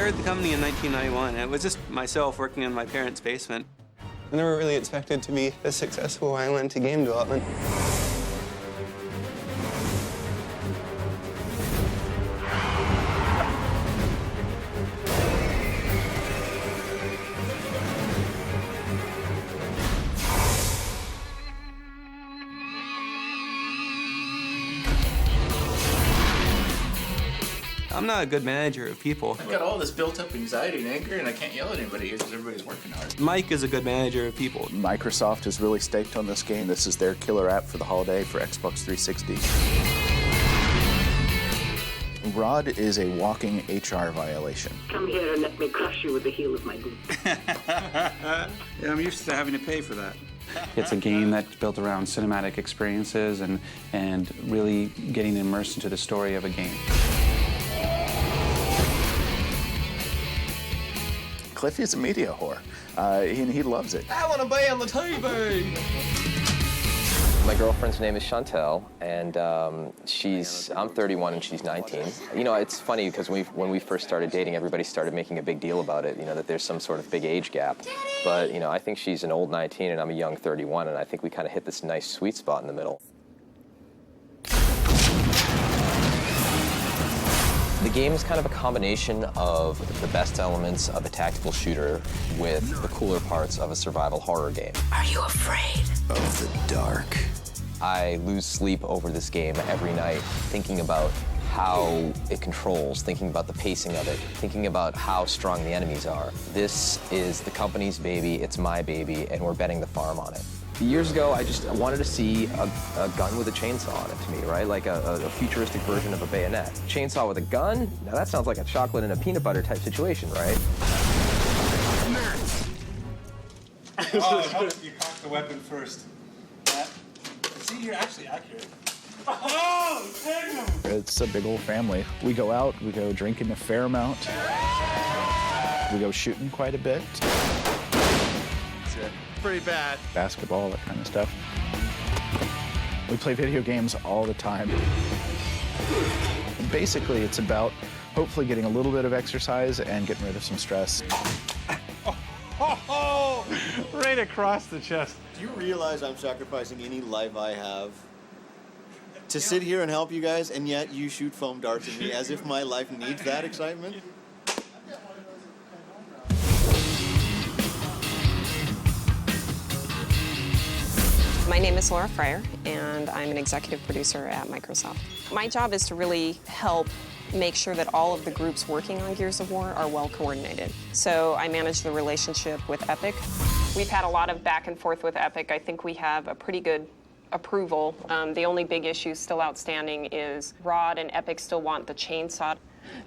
started the company in 1991, and it was just myself working in my parents' basement. I never really expected to be this successful when I went into game development. I'm not a good manager of people. I've got all this built-up anxiety and anger, and I can't yell at anybody because everybody's working hard. Mike is a good manager of people. Microsoft is really staked on this game. This is their killer app for the holiday for Xbox 360. Rod is a walking HR violation. Come here and let me crush you with the heel of my boot. Yeah, I'm used to having to pay for that. It's a game that's built around cinematic experiences and really getting immersed into the story of a game. Cliffy is a media whore, and he loves it. I want to be on the TV! My girlfriend's name is Chantel, and I'm 31 and she's 19. You know, it's funny because when we first started dating, everybody started making a big deal about it, you know, that there's some sort of big age gap. But, you know, I think she's an old 19 and I'm a young 31, and I think we kind of hit this nice sweet spot in the middle. The game is kind of a combination of the best elements of a tactical shooter with the cooler parts of a survival horror game. Are you afraid Of the dark. I lose sleep over this game every night, thinking about how it controls, thinking about the pacing of it, thinking about how strong the enemies are. This is the company's baby, it's my baby, and we're betting the farm on it. Years ago, I just wanted to see a gun with a chainsaw on it to me, right? Like a futuristic version of a bayonet. Chainsaw with a gun? Now that sounds like a chocolate and a peanut butter type situation, right? Oh, it helps you cock the weapon first. See, you're actually accurate. Oh, damn! It's a big old family. We go out, we go drinking a fair amount. We go shooting quite a bit. Pretty bad. Basketball, that kind of stuff. We play video games all the time. Basically, it's about hopefully getting a little bit of exercise and getting rid of some stress. Oh, right across the chest. Do you realize I'm sacrificing any life I have to sit here and help you guys, and yet you shoot foam darts at me as if my life needs that excitement? My name is Laura Fryer, and I'm an executive producer at Microsoft. My job is to really help make sure that all of the groups working on Gears of War are well coordinated. So I manage the relationship with Epic. We've had a lot of back and forth with Epic. I think we have a pretty good approval. The only big issue still outstanding is Rod and Epic still want the chainsaw.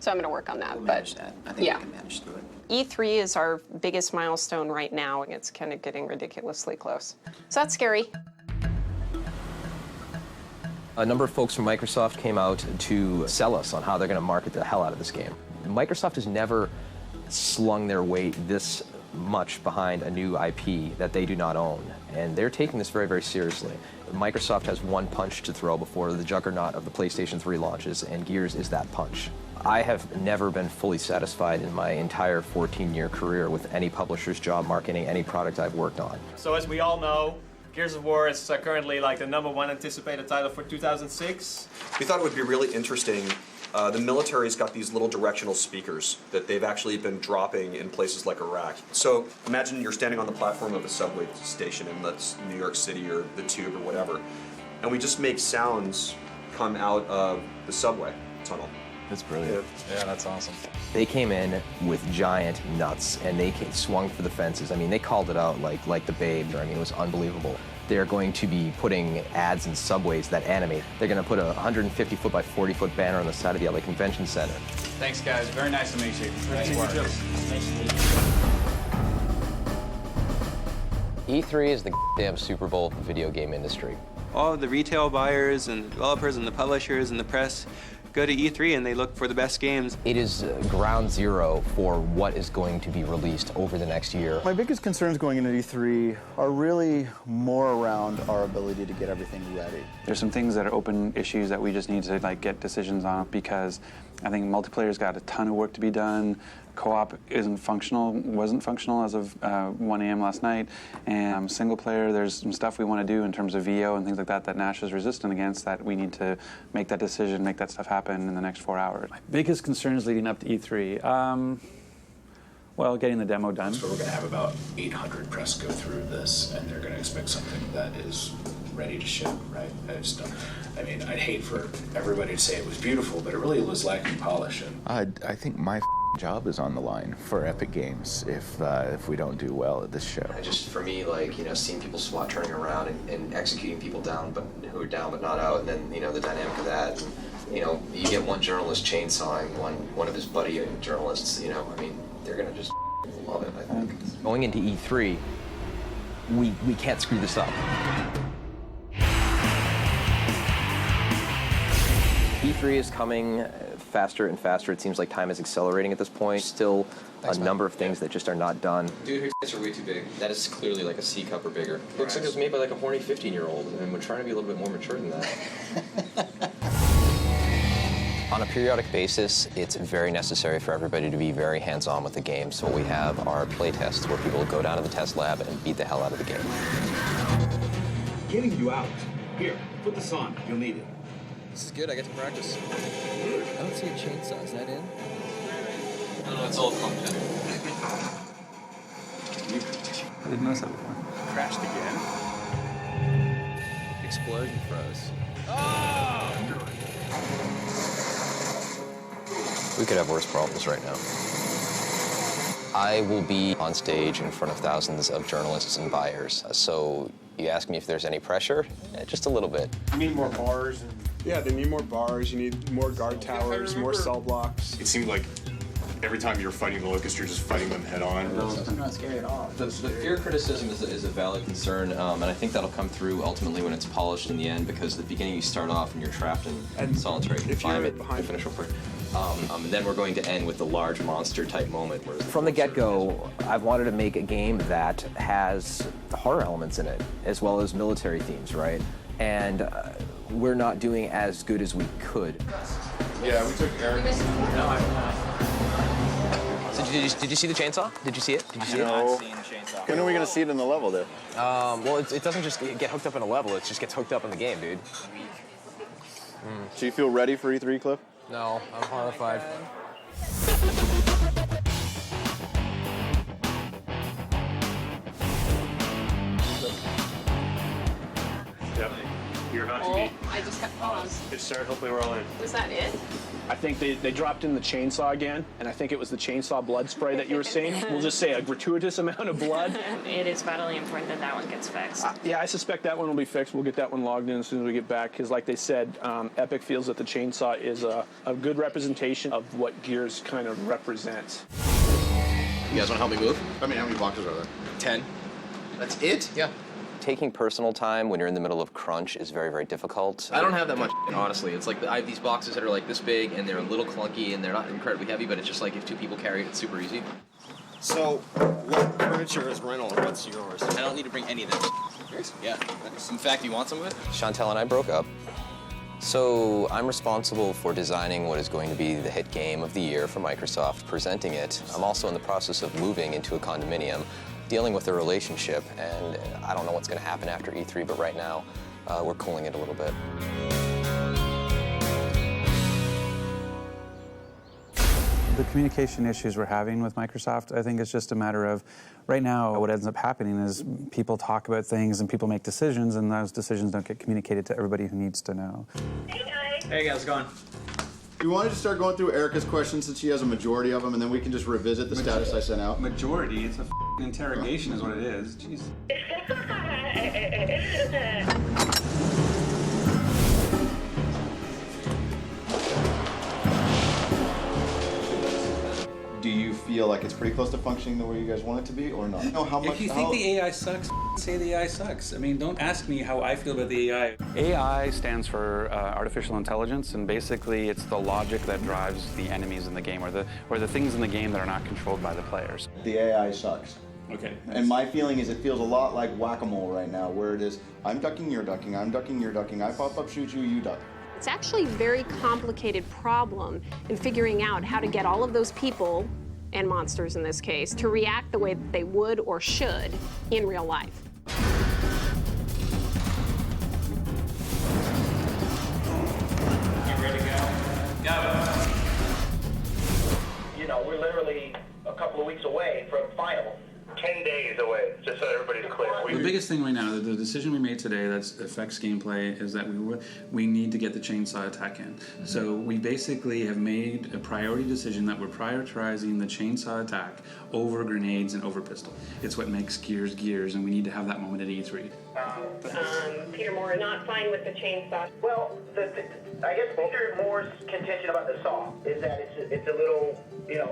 So I'm going to work on that. We'll manage that. I think yeah. we can manage through it. E3 is our biggest milestone right now, and it's kind of getting ridiculously close. So that's scary. A number of folks from Microsoft came out to sell us on how they're going to market the hell out of this game. Microsoft has never slung their weight this much behind a new IP that they do not own, and they're taking this very, very seriously. Microsoft has one punch to throw before the juggernaut of the PlayStation 3 launches, and Gears is that punch. I have never been fully satisfied in my entire 14-year career with any publisher's job marketing any product I've worked on. So as we all know, Gears of War is currently like the #1 anticipated title for 2006. We thought it would be really interesting. The military's got these little directional speakers that they've actually been dropping in places like Iraq. So imagine you're standing on the platform of a subway station in New York City or the Tube or whatever, and we just make sounds come out of the subway tunnel. That's brilliant. Yeah, that's awesome. They came in with giant nuts, and they swung for the fences. I mean, they called it out like the Babe. I mean, it was unbelievable. They're going to be putting ads in subways that animate. They're going to put a 150-foot by 40-foot banner on the side of the LA Convention Center. Thanks, guys. Very nice to meet you. Nice work. E3 is the damn Super Bowl of the video game industry. All of the retail buyers and developers and the publishers and the press go to E3 and they look for the best games. It is ground zero for what is going to be released over the next year. My biggest concerns going into E3 are really more around our ability to get everything ready. There's some things that are open issues that we just need to get decisions on because I think multiplayer's got a ton of work to be done. Co-op wasn't functional as of 1 a.m. last night. And single player, there's some stuff we want to do in terms of VO and things like that Nash is resistant against, that we need to make that decision, make that stuff happen in the next 4 hours. My biggest concerns leading up to E3, well, getting the demo done. So we're going to have about 800 press go through this, and they're going to expect something that is ready to ship, right? I mean, I'd hate for everybody to say it was beautiful, but it really was lacking polish. And I think my job is on the line for Epic Games if we don't do well at this show. Just for me, like, you know, seeing people SWAT turning around and executing people down, but who are down but not out, and then, you know, the dynamic of that. And, you know, you get one journalist chainsawing one of his buddy journalists. You know, I mean, they're gonna just love it, I think. Going into E3, we can't screw this up. E3 is coming faster and faster. It seems like time is accelerating at this point. Still a number of things that just are not done. Dude, her tits are way too big. That is clearly like a C cup or bigger. Looks like it was made by like a horny 15-year-old, and we're trying to be a little bit more mature than that. On a periodic basis, it's very necessary for everybody to be very hands-on with the game. So we have our play tests where people go down to the test lab and beat the hell out of the game. Getting you out. Here, put this on. You'll need it. This is good. I get to practice. I don't see a chainsaw. Is that in? No, it's all content. I didn't notice that before. Crashed again. Explosion froze. We could have worse problems right now. I will be on stage in front of thousands of journalists and buyers. So you ask me if there's any pressure? Just a little bit. You need more bars. Yeah, they need more bars. You need more guard towers, more cell blocks. It seemed like every time you're fighting the Locust, you're just fighting them head on. It's not scary at all. The fear criticism is a valid concern, and I think that'll come through ultimately when it's polished in the end, because at the beginning you start off and you're trapped in solitary confinement. Finish over. And then we're going to end with the large monster type moment. From the get-go, I've wanted to make a game that has horror elements in it, as well as military themes, right? And we're not doing as good as we could. Yeah, we took Eric. So did you see the chainsaw? Did you see it? Did you see it? No. When are we going to see it in the level, there? Well, it doesn't just get hooked up in a level. It just gets hooked up in the game, dude. So you feel ready for E3, Cliff? No, I'm horrified. Yep. You're about to be. I just got paused. Good start. Hopefully we're all in. Was that it? I think they dropped in the chainsaw again, and I think it was the chainsaw blood spray that you were seeing. We'll just say a gratuitous amount of blood. It is vitally important that that one gets fixed. Yeah, I suspect that one will be fixed. We'll get that one logged in as soon as we get back, because like they said, Epic feels that the chainsaw is a good representation of what Gears kind of represents. You guys want to help me move? I mean, how many boxes are there? 10. That's it? Yeah. Taking personal time when you're in the middle of crunch is very, very difficult. I don't have that much, honestly. It's like I have these boxes that are like this big, and they're a little clunky, and they're not incredibly heavy, but it's just like if two people carry it, it's super easy. So, what furniture is rental and what's yours? I don't need to bring any of this. Yeah. In fact, you want some of it? Chantel and I broke up. So I'm responsible for designing what is going to be the hit game of the year for Microsoft, presenting it. I'm also in the process of moving into a condominium, dealing with a relationship, and I don't know what's going to happen after E3, but right now we're cooling it a little bit. The communication issues we're having with Microsoft, I think it's just a matter of, right now, what ends up happening is people talk about things and people make decisions, and those decisions don't get communicated to everybody who needs to know. Hey guys, going? You wanted to start going through Erica's questions since she has a majority of them, and then we can just revisit the status I sent out. Majority? It's a interrogation is what it is. Jeez. Do you feel like it's pretty close to functioning the way you guys want it to be, or not? No, how much? If you think the AI sucks, say the AI sucks. I mean, don't ask me how I feel about the AI. AI stands for artificial intelligence, and basically it's the logic that drives the enemies in the game, or the things in the game that are not controlled by the players. The AI sucks. Okay. And my feeling is it feels a lot like whack-a-mole right now, where it is, I'm ducking, you're ducking, I'm ducking, you're ducking, I pop up, shoot you, you duck. It's actually a very complicated problem in figuring out how to get all of those people, and monsters in this case, to react the way that they would or should in real life. You ready to go? Go. You know, we're literally a couple of weeks away from final. 10 days away, just so everybody's clear. The biggest thing right now, the decision we made today that affects gameplay, is that we need to get the chainsaw attack in. So we basically have made a priority decision that we're prioritizing the chainsaw attack over grenades and over pistol. It's what makes Gears Gears, and we need to have that moment at E3. Peter Moore is not fine with the chainsaw. Well, I guess Peter Moore's contention about the saw is that it's a little,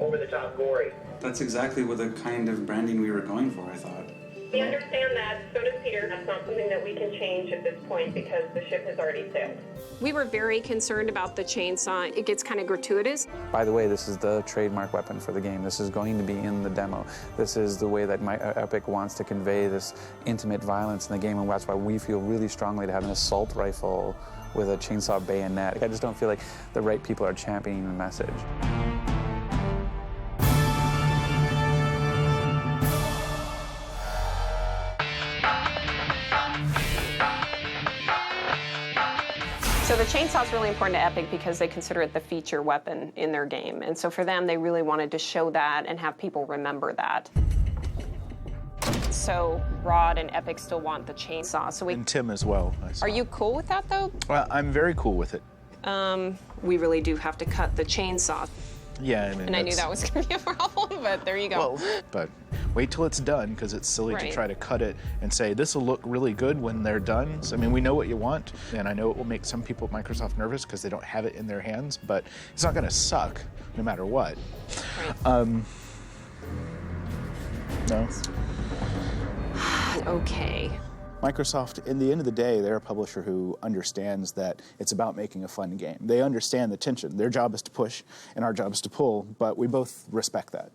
over the top gory. That's exactly what the kind of branding we were going for, I thought. We understand that, so does Peter. That's not something that we can change at this point because the ship has already sailed. We were very concerned about the chainsaw. It gets kind of gratuitous. By the way, this is the trademark weapon for the game. This is going to be in the demo. This is the way that Epic wants to convey this intimate violence in the game, and that's why we feel really strongly to have an assault rifle with a chainsaw bayonet. I just don't feel like the right people are championing the message. So the chainsaw is really important to Epic because they consider it the feature weapon in their game. And so for them, they really wanted to show that and have people remember that. So Rod and Epic still want the chainsaw. So And Tim as well. Are you cool with that, though? Well, I'm very cool with it. We really do have to cut the chainsaw. Yeah, I mean, And I knew that was going to be a problem, but there you go. Well, but wait till it's done, because it's silly to Right. try to cut it and say, this will look really good when they're done. So, I mean, we know what you want, and I know it will make some people at Microsoft nervous because they don't have it in their hands, but it's not going to suck no matter what. No? Okay. Microsoft, in the end of the day, they're a publisher who understands that it's about making a fun game. They understand the tension. Their job is to push, and our job is to pull, but we both respect that.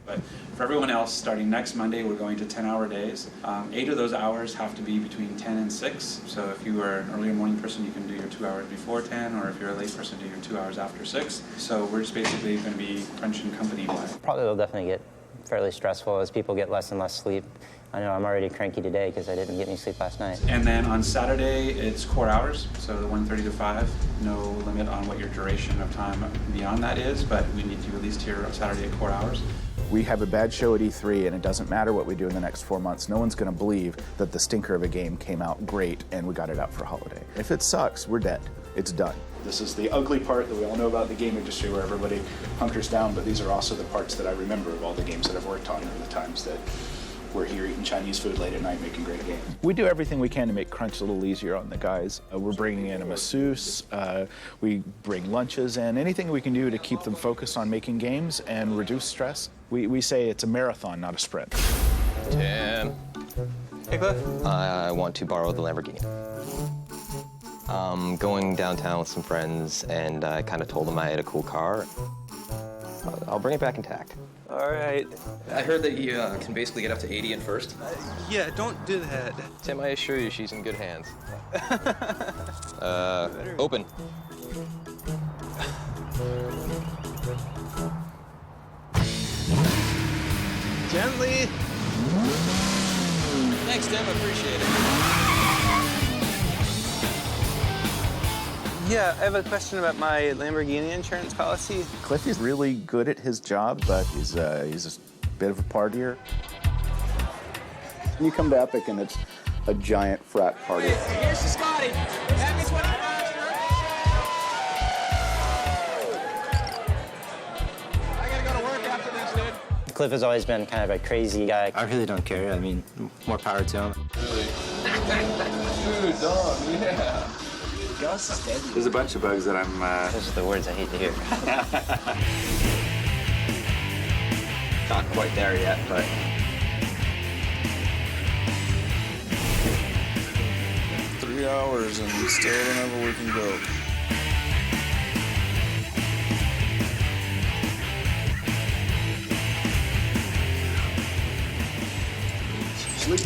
But for everyone else, starting next Monday, we're going to 10-hour days. 8 of those hours have to be between 10 and 6. So if you are an earlier morning person, you can do your 2 hours before 10, or if you're a late person, do your 2 hours after 6. So we're just basically going to be crunching company-wide. Probably will definitely get fairly stressful as people get less and less sleep. I know I'm already cranky today because I didn't get any sleep last night. And then on Saturday, it's core hours, so the 1:30 to 5. No limit on what your duration of time beyond that is, but we need you at least here on Saturday at core hours. We have a bad show at E3, and it doesn't matter what we do in the next 4 months. No one's going to believe that the stinker of a game came out great and we got it out for holiday. If it sucks, we're dead. It's done. This is the ugly part that we all know about the game industry where everybody hunkers down, but these are also the parts that I remember of all the games that I've worked on and the times that we're here eating Chinese food late at night making great games. We do everything we can to make crunch a little easier on the guys. We're bringing in a masseuse, we bring lunches, and anything we can do to keep them focused on making games and reduce stress. We say it's a marathon, not a sprint. Tim. Hey, Cliff. I want to borrow the Lamborghini. Going downtown with some friends, and I kind of told them I had a cool car. I'll bring it back intact. All right. I heard that you can basically get up to 80 in first. Yeah, don't do that. Tim, I assure you she's in good hands. Open. Gently. Thanks, Tim. I appreciate it. Yeah, I have a question about my Lamborghini insurance policy. Cliff is really good at his job, but he's a bit of a partier. You come to Epic and it's a giant frat party. Here's to Scotty. Happy 25. I gotta go to work after this, dude. Cliff has always been kind of a crazy guy. I really don't care. I mean, more power to him. Dude, dog, yeah. There's a bunch of bugs that I'm... Those are the words I hate to hear. Not quite there yet, but... hours and we still don't have a working boat. Sleep.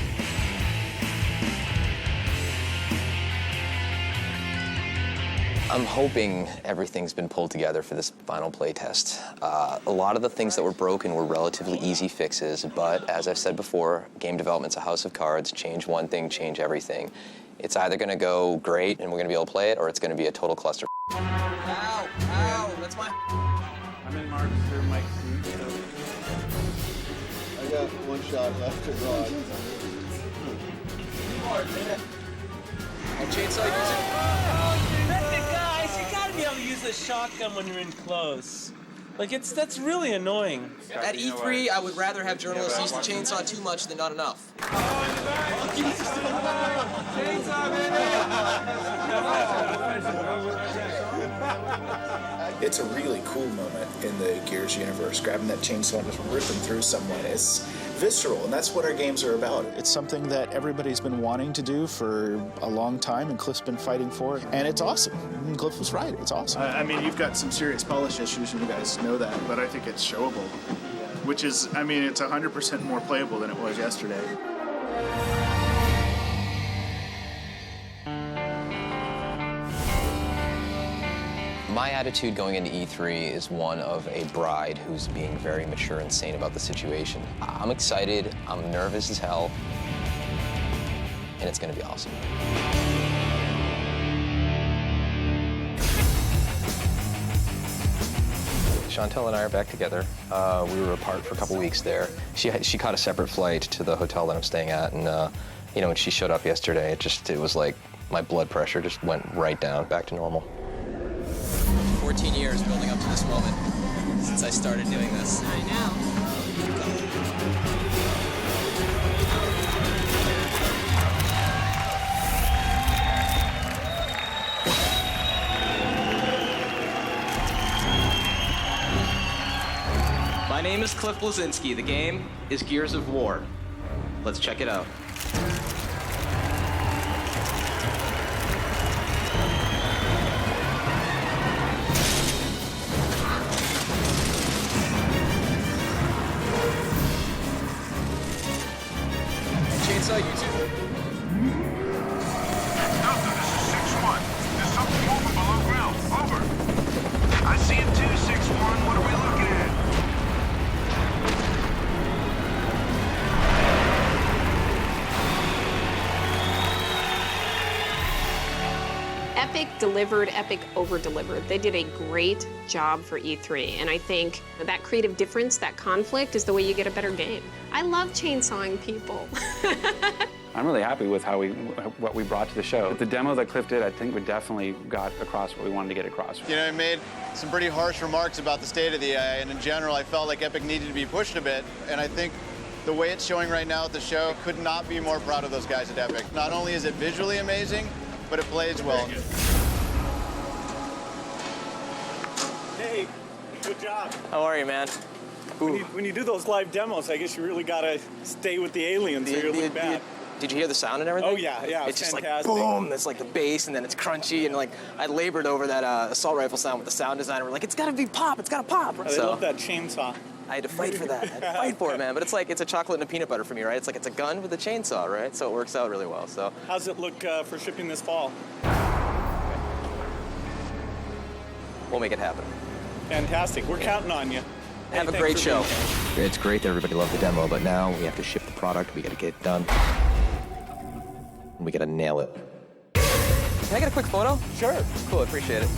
I'm hoping everything's been pulled together for this final play test. A lot of the things that were broken were relatively easy fixes, but as I've said before, game development's a house of cards. Change one thing, change everything. It's either going to go great and we're going to be able to play it, or it's going to be a total cluster. Ow, ow, that's my... I'm in Mark's or Mike's seat, so... I got one shot left to Rod. I'll chainsaw user. Guys, you gotta be able to use the shotgun when you're in close. Like, that's really annoying. At E3, I would rather have journalists use the chainsaw too much than not enough. It's a really cool moment in the Gears universe, grabbing that chainsaw and just ripping through someone. It's visceral, and that's what our games are about. It's something that everybody's been wanting to do for a long time, and Cliff's been fighting for it, and it's awesome. And Cliff was right, it's awesome. I mean, you've got some serious polish issues, and you guys know that, but I think it's showable, which is, I mean, it's 100% more playable than it was yesterday. My attitude going into E3 is one of a bride who's being very mature and sane about the situation. I'm excited, I'm nervous as hell, and it's gonna be awesome. Chantel and I are back together. We were apart for a couple weeks there. She caught a separate flight to the hotel that I'm staying at, and you know, when she showed up yesterday, it was like my blood pressure just went right down, back to normal. 14 years building up to this moment since I started doing this. I know. My name is Cliff Bleszinski. The game is Gears of War. Let's check it out. Chainsaw YouTube. Delta, this is 6-1. There's something moving below ground. Over. I see it too, 6-1. What are we looking at? Epic delivered, Epic over-delivered. They did a great job for E3, and I think that creative difference, that conflict, is the way you get a better game. I love chainsawing people. I'm really happy with what we brought to the show. The demo that Cliff did, I think we definitely got across what we wanted to get across. You know, I made some pretty harsh remarks about the state of the AI, and in general, I felt like Epic needed to be pushed a bit, and I think the way it's showing right now at the show, I could not be more proud of those guys at Epic. Not only is it visually amazing, but it plays well. Hey, good job. How are you, man? When you do those live demos, I guess you really gotta stay with the aliens or you'll look bad. Did you hear the sound and everything? Oh, yeah, It's just fantastic. like boom, it's like the bass, and then it's crunchy, and like I labored over that assault rifle sound with the sound designer. We're like, it's gotta be pop, it's gotta pop. I love that chainsaw. I had to fight for that. I had to fight for it, man. But it's like, it's a chocolate and a peanut butter for me, right? It's like, it's a gun with a chainsaw, right? So it works out really well, so. How's it look for shipping this fall? We'll make it happen. Fantastic. We're counting on you. Have a great show. It's great that everybody loved the demo, but now we have to ship the product. We gotta get it done. We gotta nail it. Can I get a quick photo? Sure. Cool, I appreciate it.